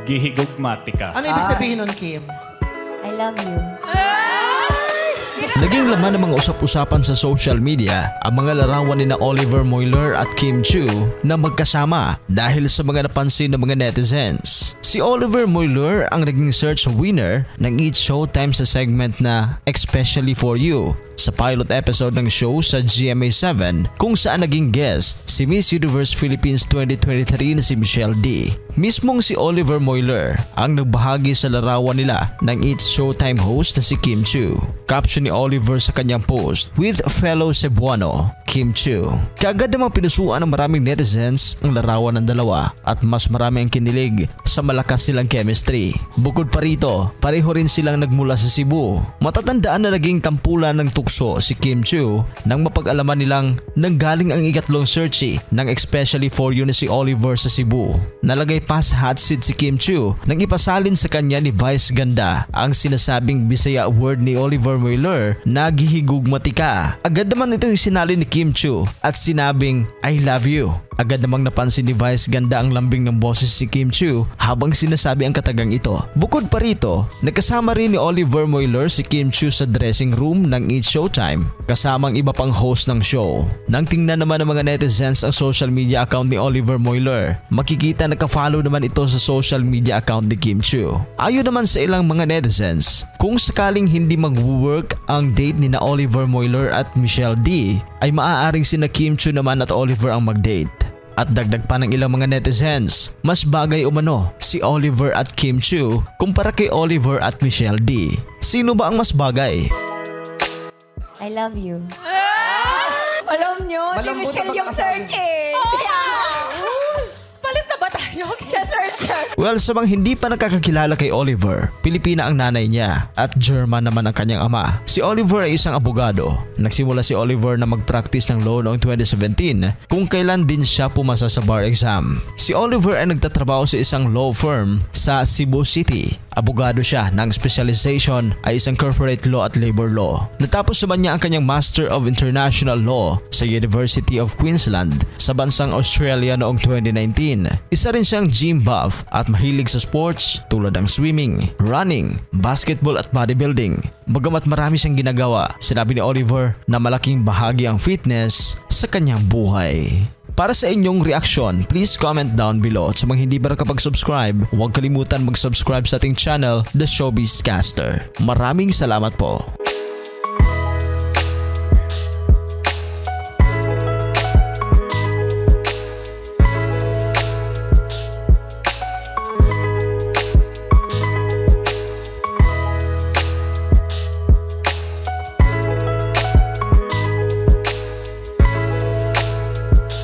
Gihigugmatika. Ano ibig sabihin nun, Kim? I love you. Naging laman ng mga usap-usapan sa social media ang mga larawan ni na Oliver Moyler at Kim Chiu na magkasama dahil sa mga napansin ng mga netizens. Si Oliver Moyler ang naging search winner ng Eat Showtime sa segment na Especially For You sa pilot episode ng show sa GMA7 kung saan naging guest si Miss Universe Philippines 2023 na si Michelle D. Mismong si Oliver Moyler ang nagbahagi sa larawan nila ng Eat Showtime host na si Kim Chiu. Caption ni Oliver sa kanyang post, "With fellow Cebuano, Kim Chiu." Kaagad namang pinusuan ng maraming netizens ang larawan ng dalawa at mas marami ang kinilig sa malakas nilang chemistry. Bukod pa rito, pareho rin silang nagmula sa Cebu. Matatandaan na naging tampulan ng tukso si Kim Chiu nang mapag-alaman nilang nanggaling ang ikatlong searchy ng Especially For You na si Oliver sa Cebu. Nalagay pa sa hot seat si Kim Chiu nang ipasalin sa kanya ni Vice Ganda ang sinasabing Bisaya word ni Oliver Moyler na gihigugmatika. Agad naman itong isinali ni Kim Chiu at sinabing I love you. Agad namang napansin ni Vice Ganda ang lambing ng boses si Kim Chiu habang sinasabi ang katagang ito. Bukod pa rito, nagkasama rin ni Oliver Moyler si Kim Chiu sa dressing room ng Eat Showtime kasama ang iba pang host ng show. Nang tingnan naman ng mga netizens ang social media account ni Oliver Moyler, makikita naka-follow naman ito sa social media account ni Kim Chiu. Ayon naman sa ilang mga netizens, kung sakaling hindi mag-work ang date ni na Oliver Moyler at Michelle D, ay maaaring sina Kim Chiu naman at Oliver ang mag-date. At dagdag pa ng ilang mga netizens, mas bagay umano si Oliver at Kim Chiu kumpara kay Oliver at Michelle D. Sino ba ang mas bagay? I love you. Alam nyo, si Malambot Michelle ang yung search eh. Palit na ba tayo? Siya searcher. Well, sa mga hindi pa nakakakilala kay Oliver, Pilipina ang nanay niya at German naman ang kanyang ama. Si Oliver ay isang abogado. Nagsimula si Oliver na mag-practice ng law noong 2017 kung kailan din siya pumasa sa bar exam. Si Oliver ay nagtatrabaho sa isang law firm sa Cebu City. Abogado siya ng specialization ay isang corporate law at labor law. Natapos naman niya ang kanyang Master of International Law sa University of Queensland sa bansang Australia noong 2019. Isa rin siyang gym buff at mahilig sa sports tulad ng swimming, running, basketball at bodybuilding. Bagamat marami siyang ginagawa, sinabi ni Oliver na malaking bahagi ang fitness sa kanyang buhay. Para sa inyong reaksyon, please comment down below. At sa mga hindi pa nakapag-subscribe, huwag kalimutan mag-subscribe sa ating channel, The Showbiz Caster. Maraming salamat po.